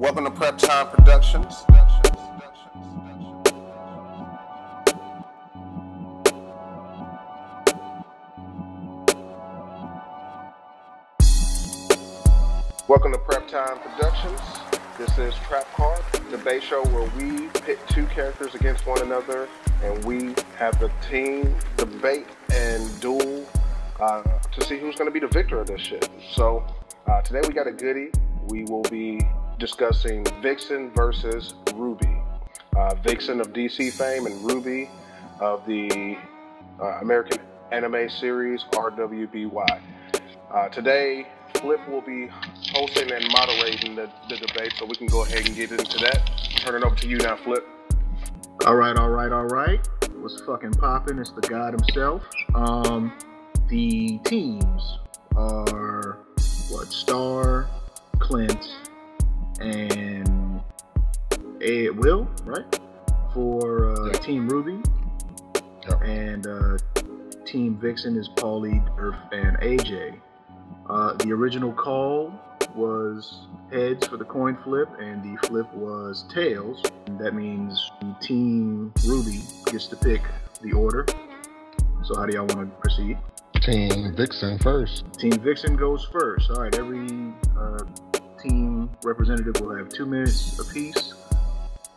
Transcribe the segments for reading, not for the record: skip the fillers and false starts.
Welcome to Prep Time Productions. Welcome to Prep Time Productions. This is Trap Card, the debate show where we pit two characters against one another and we have the team debate and duel to see who's going to be the victor of this shit. So today we got a goodie. We will be discussing Vixen versus RWBY. Vixen of DC fame and RWBY of the American anime series RWBY. Today, Flip will be hosting and moderating the debate, so we can go ahead and get into that. Turn it over to you now, Flip. All right. What's fucking poppin'? It's the god himself. The teams are Star, Clint, and Will, right? For Team RWBY. Yep. And Team Vixen is Pauly, Earth, and AJ. The original call was heads for the coin flip, and the flip was tails. And that means Team RWBY gets to pick the order. So how do y'all want to proceed? Team Vixen first. Team Vixen goes first. All right, every team representative will have 2 minutes apiece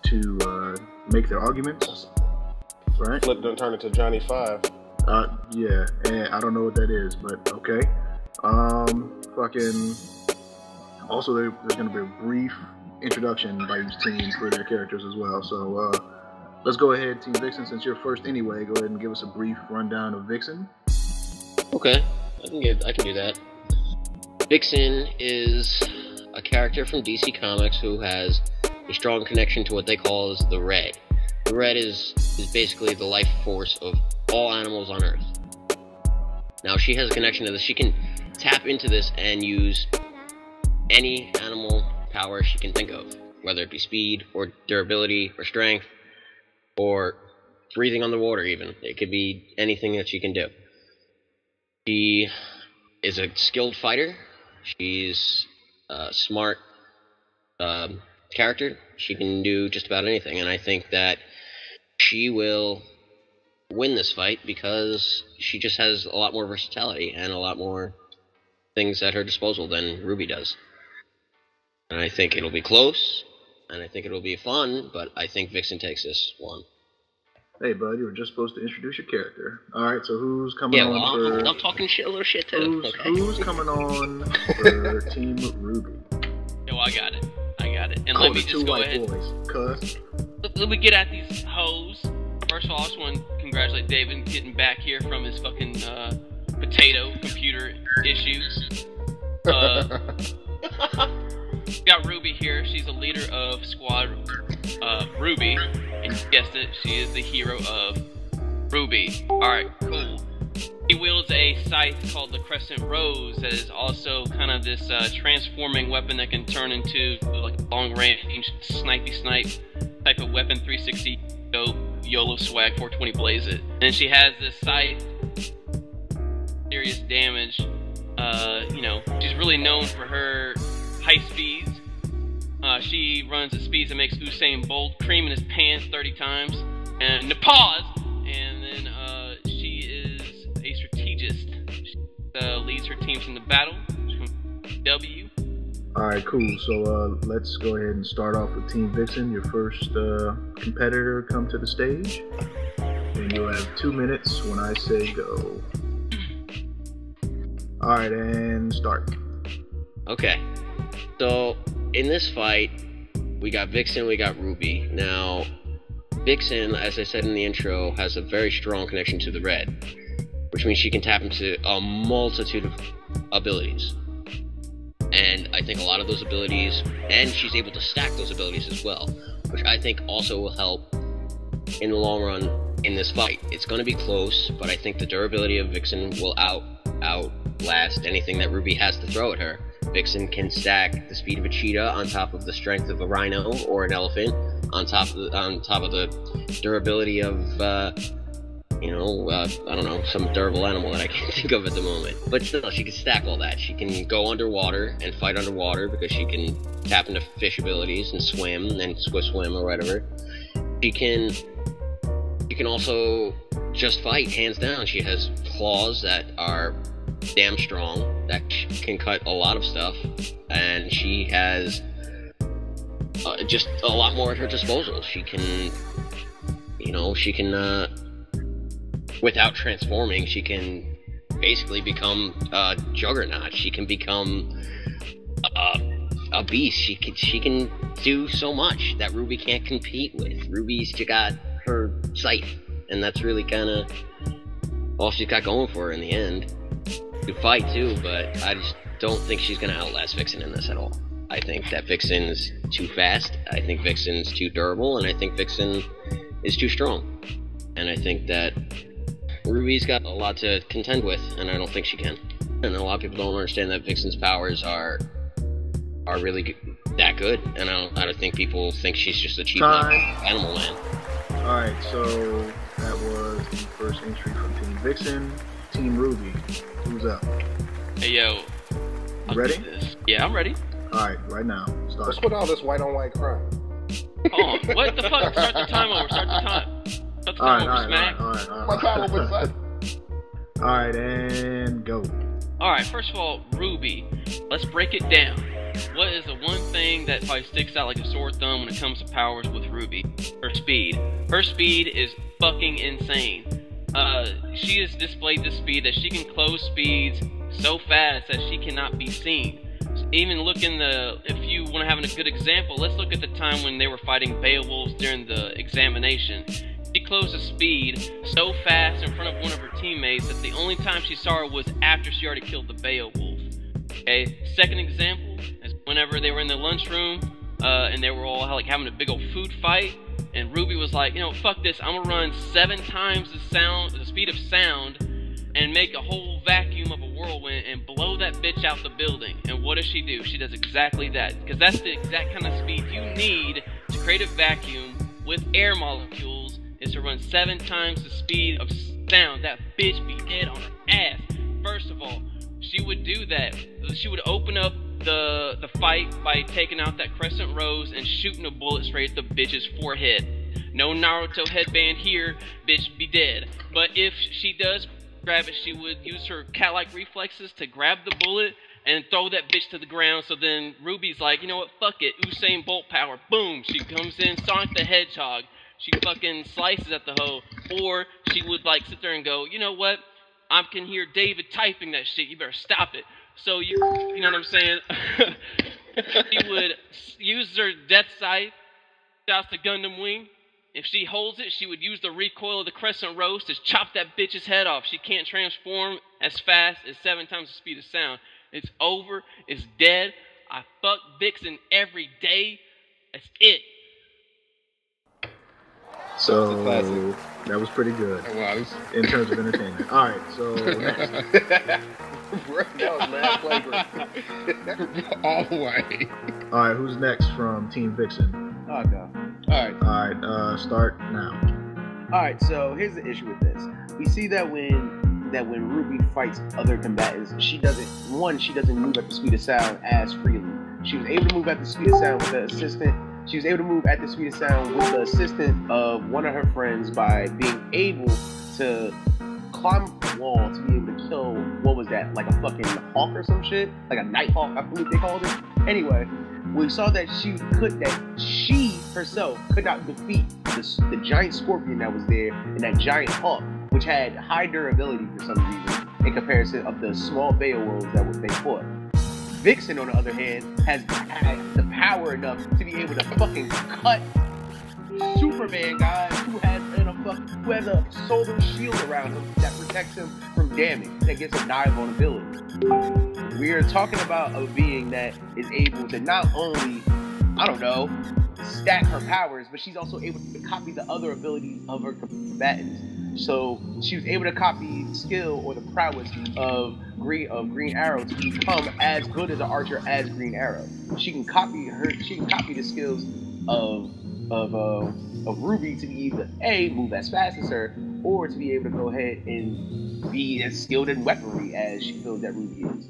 to make their arguments. Right? Flip done turn into Johnny 5. Yeah, and I don't know what that is, but okay. Also, there's going to be a brief introduction by each team for their characters as well. So let's go ahead, Team Vixen, since you're first anyway. Go ahead and give us a brief rundown of Vixen. Okay, I can do that. Vixen is a character from DC Comics who has a strong connection to what they call as the Red. The Red is basically the life force of all animals on Earth. Now, she has a connection to this. She can tap into this and use any animal power she can think of, whether it be speed, or durability, or strength, or breathing underwater even. It could be anything that she can do. She is a skilled fighter. She's a smart character. She can do just about anything, and I think that she will win this fight because she just has a lot more versatility and a lot more things at her disposal than RWBY does. And I think it'll be close, and I think it'll be fun, but I think Vixen takes this one. Hey, bud, you were just supposed to introduce your character. All right, so who's coming on for... I'm talking a little shit, too. Who's coming on for Team RWBY? Yo, I got it. And cool, let me just go ahead. Let me get at these hoes. First of all, I just want to congratulate David getting back here from his fucking potato computer issues. Got RWBY here. She's a leader of Squad RWBY. And you guessed it, she is the hero of RWBY. Alright, cool. She wields a scythe called the Crescent Rose that is also kind of this transforming weapon that can turn into like long-range snipey snipe type of weapon. 360 dope, YOLO swag, 420 blaze it. And she has this scythe, serious damage. She's really known for her high speeds. She runs at speeds that makes Usain Bolt cream in his pants 30 times. And pause! And then she is a strategist. She leads her teams in the battle. W. Alright, cool. So let's go ahead and start off with Team Vixen. Your first competitor come to the stage. And you'll have 2 minutes when I say go. Alright, and start. Okay. So, in this fight, we got Vixen, we got RWBY. Now, Vixen, as I said in the intro, has a very strong connection to the Red, which means she can tap into a multitude of abilities. And I think a lot of those abilities, and she's able to stack those abilities as well, which I think also will help in the long run in this fight. It's going to be close, but I think the durability of Vixen will outlast anything that RWBY has to throw at her. Vixen can stack the speed of a cheetah on top of the strength of a rhino or an elephant, on top of the durability of I don't know, some durable animal that I can't think of at the moment. But still, she can stack all that. She can go underwater and fight underwater because she can tap into fish abilities and swim and Swift swim or whatever. She can also just fight, hands down. She has claws that are damn strong, that can cut a lot of stuff, and she has just a lot more at her disposal. She can, without transforming, she can basically become a juggernaut. She can become a beast. She can do so much that Ruby can't compete with. Ruby's got her sight, and that's really kind of all she's got going for her in the end. To fight too, but I just don't think she's gonna outlast Vixen in this at all. I think that Vixen's too fast, I think Vixen's too durable, and I think Vixen is too strong. And I think that Ruby's got a lot to contend with, and I don't think she can. And a lot of people don't understand that Vixen's powers are really that good, and I don't think people think she's just a cheap animal man. Alright, so that was the first entry from Team Vixen. Team Ruby, who's up? Hey yo, ready? Yeah, I'm ready. Alright, right now. Start. What's with all this white on white crime? Oh, what the fuck? Start the time over. Start the time. Start the time over, Smack. My time over, son. Alright, and go. Alright, first of all, Ruby. Let's break it down. What is the one thing that probably sticks out like a sore thumb when it comes to powers with Ruby? Her speed. Her speed is fucking insane. She has displayed the speed that she can close speeds so fast that she cannot be seen. Even if you want to have a good example, let's look at the time when they were fighting Beowulfs during the examination. She closed a speed so fast in front of one of her teammates that the only time she saw her was after she already killed the Beowulf. Okay, second example is whenever they were in the lunchroom, and they were all like having a big old food fight, and Ruby was like, fuck this, I'm gonna run 7 times the speed of sound, and make a whole vacuum of a whirlwind and blow that bitch out the building. And what does she do? She does exactly that, because that's the exact kind of speed you need to create a vacuum with air molecules, is to run 7 times the speed of sound. That bitch be dead on her ass. First of all, she would do that. She would open up the fight by taking out that crescent rose and shooting a bullet straight at the bitch's forehead. No Naruto headband here, bitch be dead. But if she does grab it, she would use her cat-like reflexes to grab the bullet and throw that bitch to the ground. So then Ruby's like, you know what, fuck it, Usain Bolt power, boom, she comes in, Sonic the Hedgehog, she fucking slices at the hoe. Or she would like sit there and go, you know what, I can hear David typing that shit, you better stop it. So you know what I'm saying? She would use her death sight, shouts to Gundam Wing. If she holds it, she would use the recoil of the crescent rose to chop that bitch's head off. She can't transform as fast as 7 times the speed of sound. It's over. It's dead. I fuck Vixen every day. That's it. So that was pretty good in terms of entertainment. All right, so next. That was mad flagrant. All the way. All right, who's next from Team Vixen? I'll go. All right, start now. All right, so here's the issue with this. We see that when Ruby fights other combatants, she doesn't move at the speed of sound as freely. She was able to move at the speed of sound with the assistant. She was able to move at the speed of sound with the assistant of one of her friends by being able to climb up the wall to be able to kill, what was that, like a fucking hawk or some shit? Like a nighthawk, I believe they called it. Anyway, we saw that she herself could not defeat the giant scorpion that was there and that giant hawk, which had high durability for some reason in comparison of the small Beowulfs that they fought. Vixen, on the other hand, has the power enough to be able to fucking cut Superman guys who has a solar shield around him that protects him from damage, that gives him dire vulnerability. We are talking about a being that is able to not only, stack her powers, but she's also able to copy the other abilities of her combatants. So she was able to copy the skill or the prowess of Green Arrow to become as good as an archer as Green Arrow. She can copy the skills of Ruby to be able to A, move as fast as her, or to be able to go ahead and be as skilled in weaponry as she feels that RWBY is.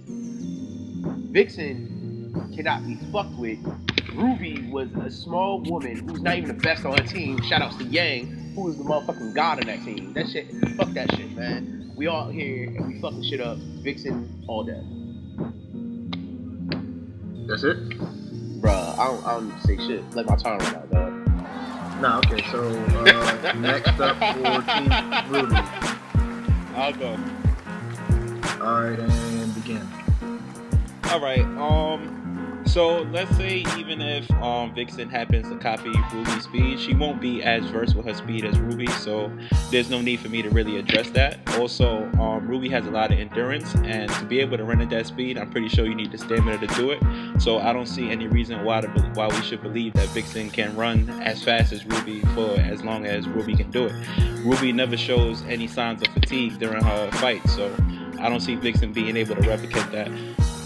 Vixen cannot be fucked with. RWBY was a small woman who's not even the best on her team. Shoutouts to Yang, who is the motherfucking god on that team. That shit, fuck that shit, man. We all here and we fucking shit up. Vixen all day. That's it? Bruh, I don't say shit. Let my time run out, dog. Nah, okay, so next up for Team RWBY. I'll go. Alright, and begin. Alright, so let's say even if Vixen happens to copy RWBY's speed, she won't be as versed with her speed as RWBY, so there's no need for me to really address that. Also, RWBY has a lot of endurance, and to be able to run at that speed, I'm pretty sure you need the stamina to do it. So I don't see any reason why we should believe that Vixen can run as fast as RWBY for as long as RWBY can do it. RWBY never shows any signs of fatigue during her fight, so I don't see Vixen being able to replicate that.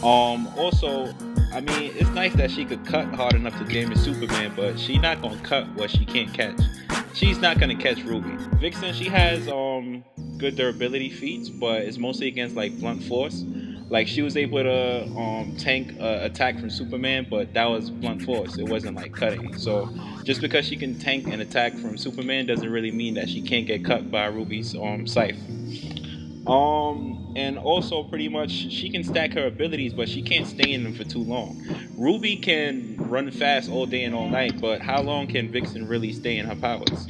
Also, I mean, it's nice that she could cut hard enough to damage Superman, but she's not gonna cut what she can't catch. She's not gonna catch RWBY. Vixen, she has good durability feats, but it's mostly against like blunt force. Like she was able to tank attack from Superman, but that was blunt force. It wasn't like cutting. So just because she can tank an attack from Superman doesn't really mean that she can't get cut by RWBY's scythe. And also pretty much she can stack her abilities, but she can't stay in them for too long. RWBY can run fast all day and all night, but how long can Vixen really stay in her powers?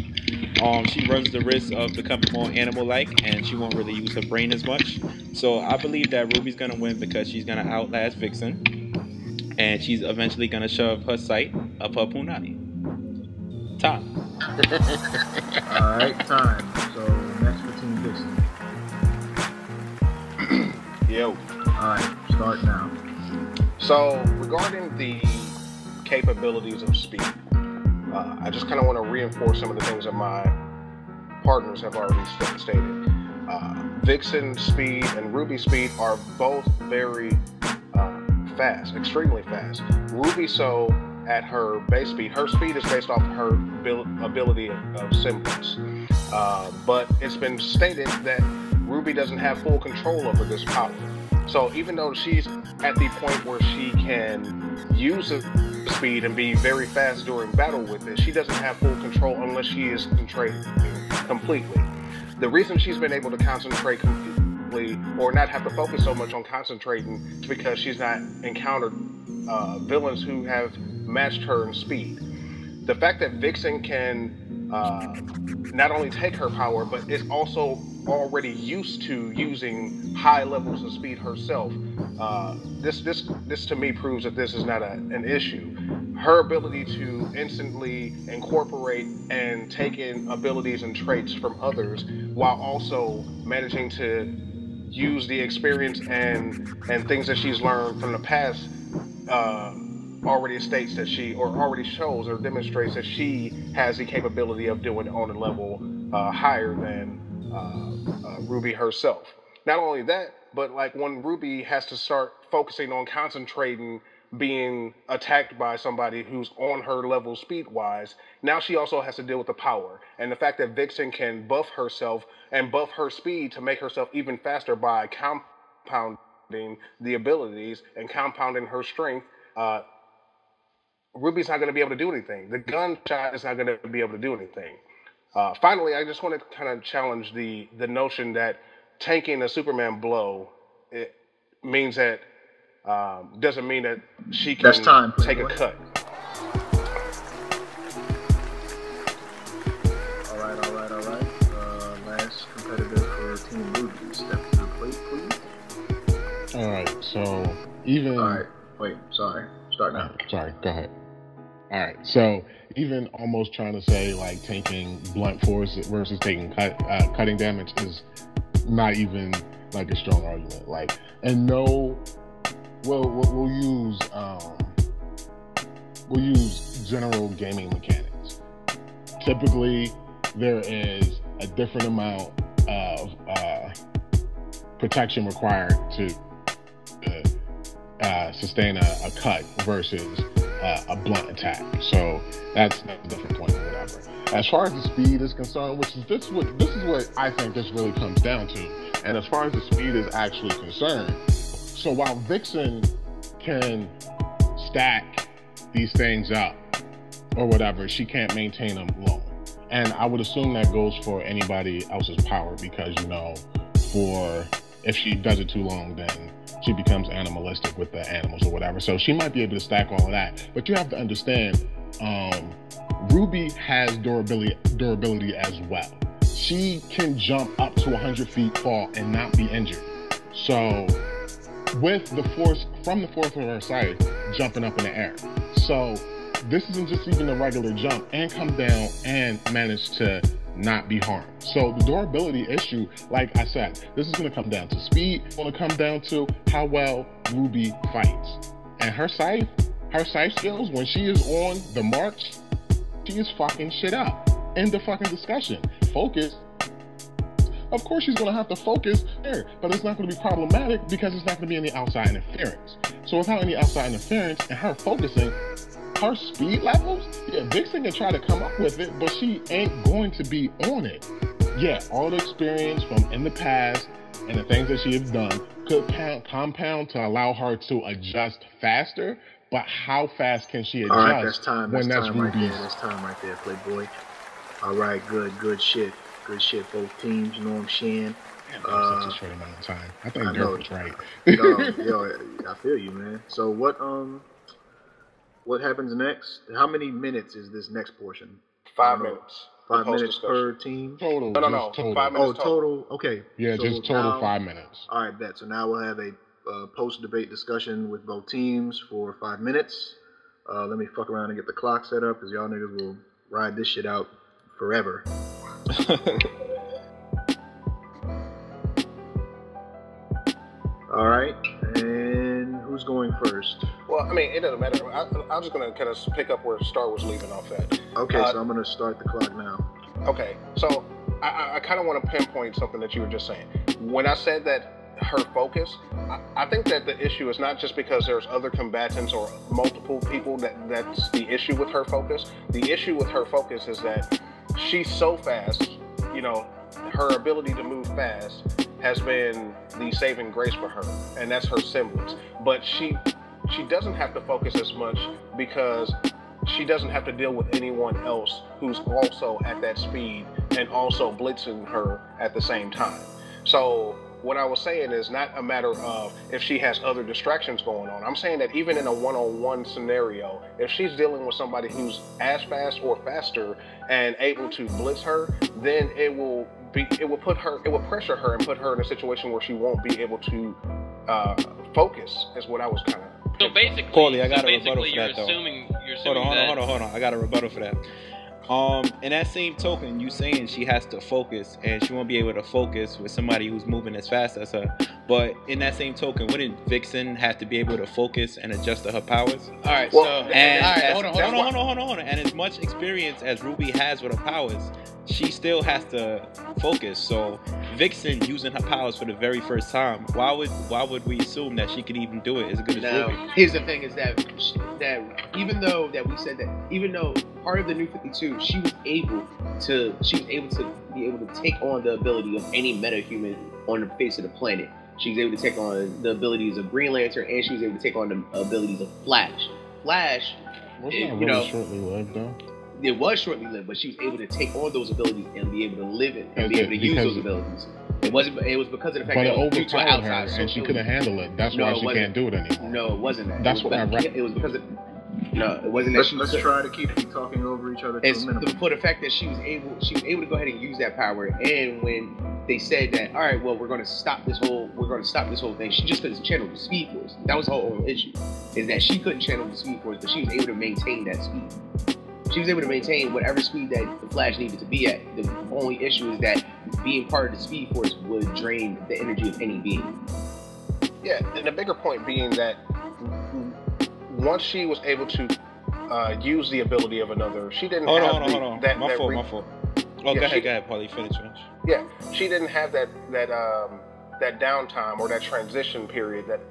She runs the risk of becoming more animal-like, and she won't really use her brain as much. So I believe that RWBY's gonna win because she's gonna outlast Vixen, and she's eventually gonna shove her sight up her punani. Time. Alright, time. So next for Team Vixen. Yo. Alright, start now. So, regarding the capabilities of speed, I just kind of want to reinforce some of the things that my partners have already stated. Vixen's speed and RWBY's speed are both very fast, extremely fast. RWBY, so at her base speed, her speed is based off her ability of symbols. But it's been stated that RWBY doesn't have full control over this power. So even though she's at the point where she can use the speed and be very fast during battle with it, she doesn't have full control unless she is concentrating completely. The reason she's been able to concentrate completely, or not have to focus so much on concentrating, is because she's not encountered villains who have matched her in speed. The fact that Vixen can not only take her power, but is also already used to using high levels of speed herself, this to me proves that this is not an issue. Her ability to instantly incorporate and take in abilities and traits from others, while also managing to use the experience and things that she's learned from the past, already states that she, or already shows or demonstrates that she has the capability of doing it on a level higher than RWBY herself. Not only that, but like when RWBY has to start focusing on concentrating being attacked by somebody who's on her level speed-wise, now she also has to deal with the power. And the fact that Vixen can buff herself and buff her speed to make herself even faster by compounding the abilities and compounding her strength, RWBY's not going to be able to do anything. The gunshot is not going to be able to do anything. Finally, I just want to kind of challenge the notion that tanking a Superman blow, it means that doesn't mean that she can take a cut. All right. Last competitor for Team RWBY. Step to the plate, please. All right, so even... All right, wait, sorry. Start now. Sorry, go ahead. All right, so even almost trying to say like taking blunt force versus taking cutting damage is not even like a strong argument. Like, and no, we'll use general gaming mechanics. Typically, there is a different amount of protection required to sustain a cut versus a blunt attack. So that's a different point or whatever. As far as the speed is concerned, which is this is what I think this really comes down to. And as far as the speed is actually concerned, so while Vixen can stack these things up or whatever, she can't maintain them long. And I would assume that goes for anybody else's power, because, you know, for if she does it too long, then she becomes animalistic with the animals or whatever. So she might be able to stack all of that. But you have to understand, RWBY has durability as well. She can jump up to 100 feet, fall, and not be injured. So with the force from the force of her scythe jumping up in the air. So this isn't just even a regular jump, and come down and manage to not be harmed. So the durability issue, like I said, this is going to come down to speed. It's going to come down to how well RWBY fights. And her scythe skills, when she is on the march, she is fucking shit up. End of fucking discussion. Focus. Of course she's going to have to focus there, but it's not going to be problematic because it's not going to be any outside interference. So without any outside interference and her focusing, her speed levels, yeah, Vixen can try to come up with it, but she ain't going to be on it. Yeah, all the experience from in the past and the things that she has done could compound to allow her to adjust faster, but how fast can she adjust? All right, that's time. That's when time right there. That's time right there, Playboy. All right, good shit. Good shit, both teams. You know what I'm saying? Damn, such a short amount of time. I think Dirk was right. yo, I feel you, man. So what happens next? How many minutes is this next portion? 5 minutes. 5 minutes per team? Total. No. Total. 5 minutes total. Okay. Yeah, so just total now, 5 minutes. All right, bet. So now we'll have a post-debate discussion with both teams for 5 minutes. Let me fuck around and get the clock set up, because y'all niggas will ride this shit out forever. All right, and who's going first? Well, I mean, it doesn't matter. I'm just going to kind of pick up where Star was leaving off at. Okay, so I'm going to start the clock now. Okay, so I kind of want to pinpoint something that you were just saying. When I said that her focus, I think that the issue is not just because there's other combatants or multiple people that's the issue with her focus. The issue with her focus is that she's so fast, you know, her ability to move fast has been the saving grace for her, and that's her semblance. But she doesn't have to focus as much because she doesn't have to deal with anyone else who's also at that speed and also blitzing her at the same time. So what I was saying is not a matter of if she has other distractions going on. I'm saying that even in a one-on-one scenario, if she's dealing with somebody who's as fast or faster and able to blitz her, then it will pressure her and put her in a situation where she won't be able to focus, is what I was kind of. So basically, Pauly, I got a rebuttal for that, though. Hold on. I got a rebuttal for that. In that same token, you saying she has to focus and she won't be able to focus with somebody who's moving as fast as her. But in that same token, wouldn't Vixen have to be able to focus and adjust to her powers? All right, Well, so Hold on. And as much experience as RWBY has with her powers, she still has to focus. So Vixen using her powers for the very first time, why would we assume that she could even do it as good as now, RWBY? here's the thing: is that even though part of the New 52, she was able to take on the ability of any metahuman on the face of the planet. She was able to take on the abilities of Green Lantern, and she was able to take on the abilities of Flash. Flash, Wasn't that really shortly lived though? It was shortly lived, but she was able to take on those abilities and be able to live it and be able to use those abilities. It was because of the fact that it was due to an outside her and she couldn't handle it. That's why she can't do it anymore. No, it wasn't that. That's what I read. It was because of. No, it wasn't that. Let's try to keep talking over each other to a minimum. For the fact that she was able to go ahead and use that power, and when they said that, all right, well, we're going to stop this whole thing, she just couldn't channel the Speed Force. That was her whole issue, is that she couldn't channel the Speed Force, but she was able to maintain that speed. She was able to maintain whatever speed that the Flash needed to be at. The only issue is that being part of the Speed Force would drain the energy of any being. Yeah, and the bigger point being that once she was able to use the ability of another, she didn't have Hold on. My fault. Oh, yeah, go ahead, Pauly. Finish. Yeah, she didn't have that downtime or that transition period that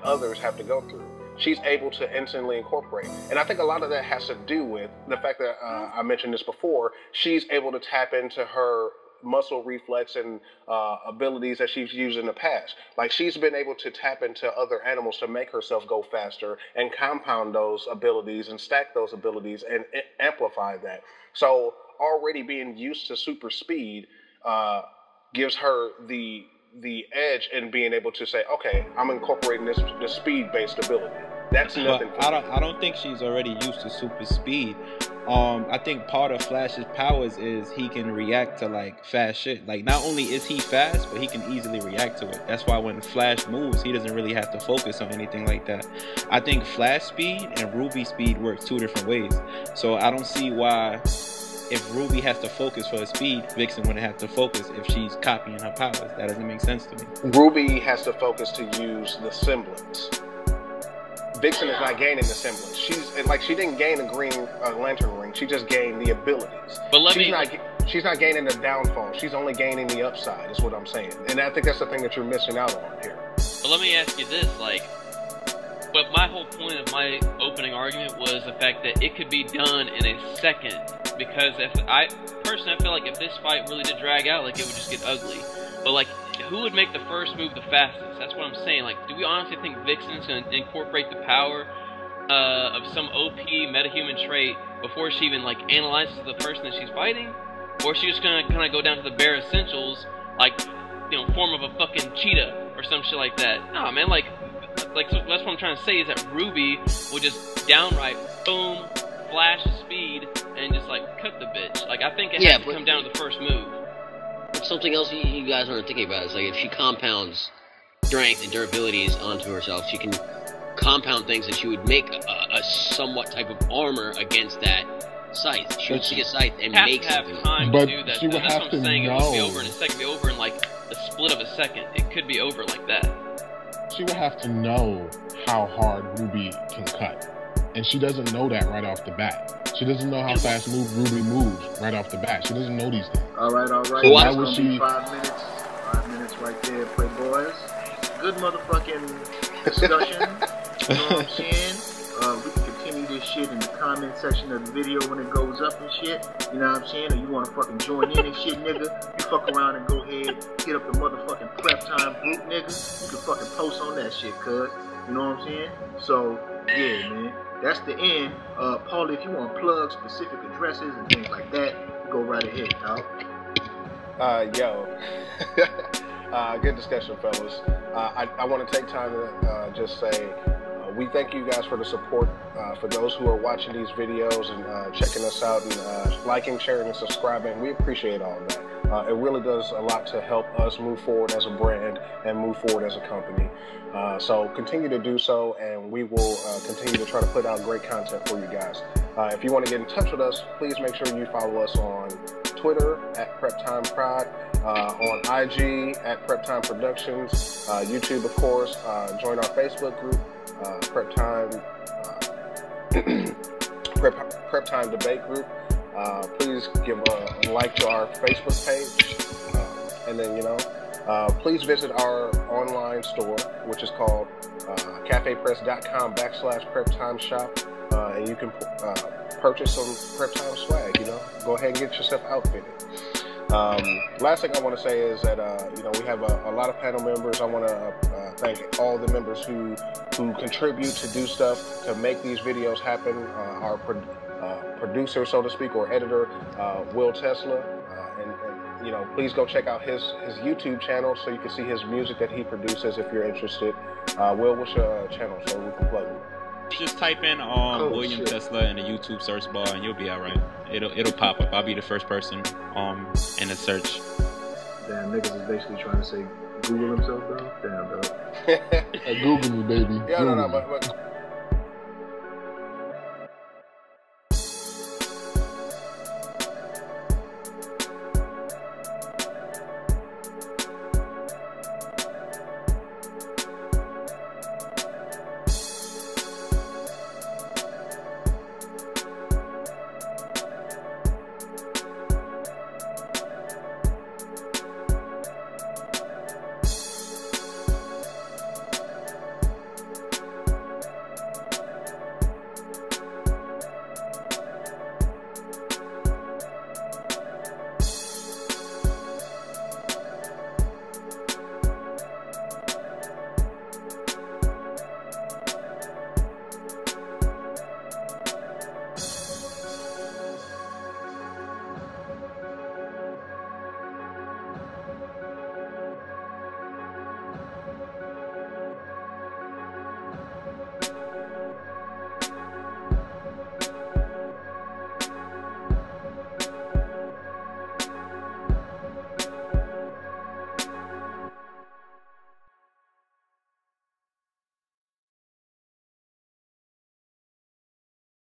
others have to go through. she's able to instantly incorporate. And I think a lot of that has to do with the fact that I mentioned this before. She's able to tap into her muscle reflex and abilities that she's used in the past. Like, she's been able to tap into other animals to make herself go faster and compound those abilities and stack those abilities and amplify that. So already being used to super speed gives her the edge in being able to say, okay, I'm incorporating this speed-based ability. That's nothing. But I don't think she's already used to super speed. I think part of Flash's powers is he can react to like fast shit. Like, not only is he fast, but he can easily react to it. That's why when Flash moves, he doesn't really have to focus on anything like that. I think Flash speed and RWBY speed works two different ways. So I don't see why, if RWBY has to focus for her speed, Vixen wouldn't have to focus if she's copying her powers. That doesn't make sense to me. RWBY has to focus to use the semblance. Vixen is not gaining the semblance. She didn't gain a Green Lantern ring. She just gained the abilities. But she's not gaining the downfall. She's only gaining the upside, is what I'm saying. And I think that's the thing that you're missing out on here. But let me ask you this, but my whole point of my opening argument was the fact that it could be done in a second. Because I feel like if this fight really did drag out, like, it would just get ugly. But like, who would make the first move the fastest? That's what I'm saying. Like, do we honestly think Vixen's gonna incorporate the power of some OP metahuman trait before she even like analyzes the person that she's fighting? Or is she just gonna kind of go down to the bare essentials, like, you know, form of a fucking cheetah or some shit like that? Nah, man, like so that's what I'm trying to say, is that RWBY will just downright boom, flash speed, and just like cut the bitch. Like, I think it has to come down to the first move. Something else you guys aren't thinking about is, like, if she compounds strength and durabilities onto herself, she can compound things, and she would make a somewhat type of armor against that scythe. She would see a scythe and make something. Have time but to do that. she would That's have what to I'm saying. know. It won't be over in a second. It'll be over in like the split of a second. It could be over like that. She would have to know how hard RWBY can cut. And she doesn't know that right off the bat. She doesn't know how fast RWBY moves right off the bat. She doesn't know these things. All right. So why would It's gonna be 5 minutes. 5 minutes right there, Playboys. Good motherfucking discussion. You know what I'm saying? We can continue this shit in the comment section of the video when it goes up and shit. You know what I'm saying? Or you want to fucking join in and shit, nigga? You fuck around and go ahead, hit up the motherfucking Prep Time group, nigga. You can fucking post on that shit, cuz. You know what I'm saying? So, yeah, man. That's the end. Pauly, if you want to plug specific addresses and things like that, go right ahead, dog. Good discussion, fellas. I want to take time to just say we thank you guys for the support. For those who are watching these videos and checking us out and liking, sharing, and subscribing, we appreciate all of that. It really does a lot to help us move forward as a brand and move forward as a company. So continue to do so, and we will continue to try to put out great content for you guys. If you want to get in touch with us, please make sure you follow us on Twitter at PrepTimeProd, on IG at PrepTime Productions, YouTube, of course. Join our Facebook group, Prep Time Debate Group. Please give a like to our Facebook page, and then, you know, please visit our online store, which is called cafepress.com/PrepTimeShop, and you can purchase some Prep Time swag. You know, go ahead and get yourself outfitted. Last thing I want to say is that you know, we have a lot of panel members. I want to thank all the members who contribute to do stuff to make these videos happen. Our producer, so to speak, or editor, Will Tesla, and you know, please go check out his YouTube channel so you can see his music that he produces if you're interested. Will, what's your channel so we can plug it? Just type in William Tesla in the YouTube search bar and you'll be alright. It'll pop up. I'll be the first person in the search. Damn, niggas is basically trying to say Google himself, though. Damn, dog. Google me, baby. Yeah, Google no, me. but